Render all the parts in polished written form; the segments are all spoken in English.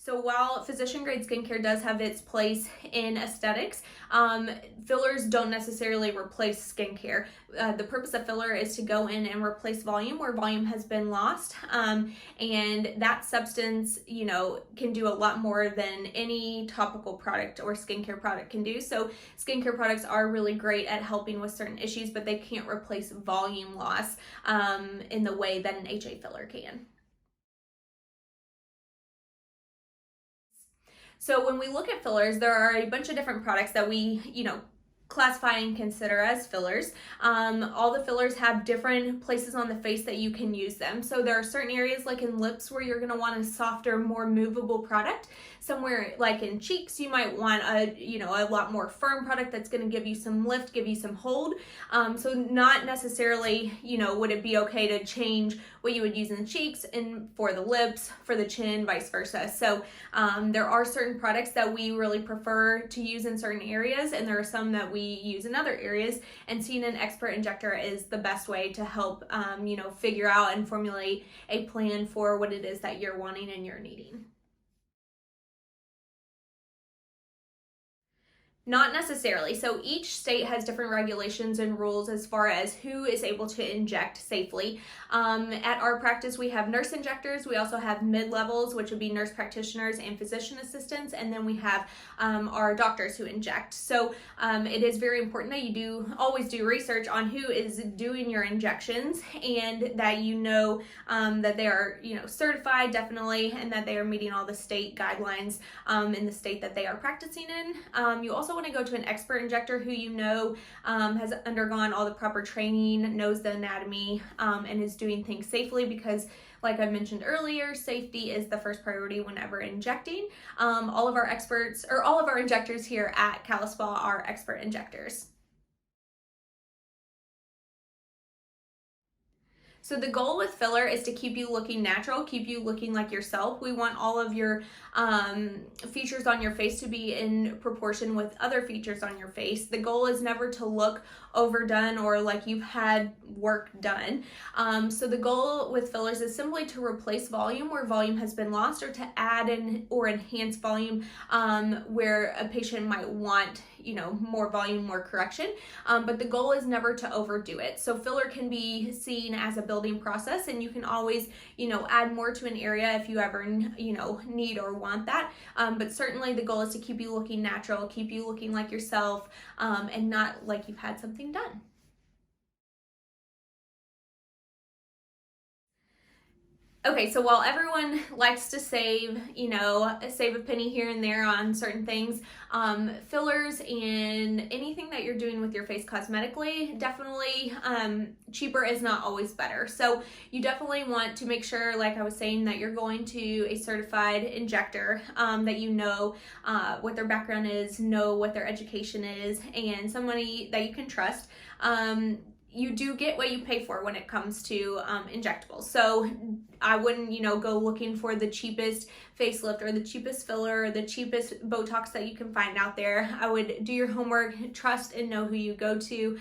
So while physician grade skincare does have its place in aesthetics, fillers don't necessarily replace skincare. The purpose of filler is to go in and replace volume where volume has been lost. And that substance, can do a lot more than any topical product or skincare product can do. So skincare products are really great at helping with certain issues, but they can't replace volume loss in the way that an HA filler can. So when we look at fillers, there are a bunch of different products that we, classify and consider as fillers. All the fillers have different places on the face that you can use them. So there are certain areas like in lips where you're going to want a softer, more movable product. Somewhere like in cheeks, you might want a lot more firm product that's going to give you some lift, give you some hold. So not necessarily, would it be okay to change what you would use in the cheeks and for the lips, for the chin, vice versa. So there are certain products that we really prefer to use in certain areas, and there are some that we use in other areas, and seeing an expert injector is the best way to help figure out and formulate a plan for what it is that you're wanting and you're needing. Not necessarily. So each state has different regulations and rules as far as who is able to inject safely. At our practice, we have nurse injectors. We also have mid-levels, which would be nurse practitioners and physician assistants. And then we have our doctors who inject. So it is very important that you always do research on who is doing your injections, and that that they are certified definitely, and that they are meeting all the state guidelines in the state that they are practicing in. You also want to go to an expert injector who has undergone all the proper training, knows the anatomy, and is doing things safely, because like I mentioned earlier, safety is the first priority whenever injecting. All of our injectors here at CaloSpa are expert injectors. So the goal with filler is to keep you looking natural, keep you looking like yourself. We want all of your features on your face to be in proportion with other features on your face. The goal is never to look overdone or like you've had work done. So the goal with fillers is simply to replace volume where volume has been lost, or to add in or enhance volume where a patient might want more volume, more correction, but the goal is never to overdo it. So filler can be seen as a building process, and you can always add more to an area if you ever need or want that, but certainly the goal is to keep you looking natural, keep you looking like yourself, and not like you've had something done. Okay, so while everyone likes to save a penny here and there on certain things, fillers and anything that you're doing with your face cosmetically, definitely cheaper is not always better. So you definitely want to make sure, like I was saying, that you're going to a certified injector, that what their background is, know what their education is, and somebody that you can trust. You do get what you pay for when it comes to injectables. So I wouldn't, go looking for the cheapest facelift or the cheapest filler or the cheapest Botox that you can find out there. I would do your homework, trust and know who you go to,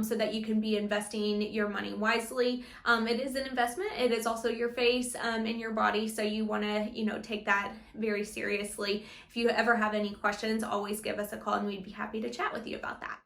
so that you can be investing your money wisely. It is an investment. It is also your face and your body. So you want to, take that very seriously. If you ever have any questions, always give us a call and we'd be happy to chat with you about that.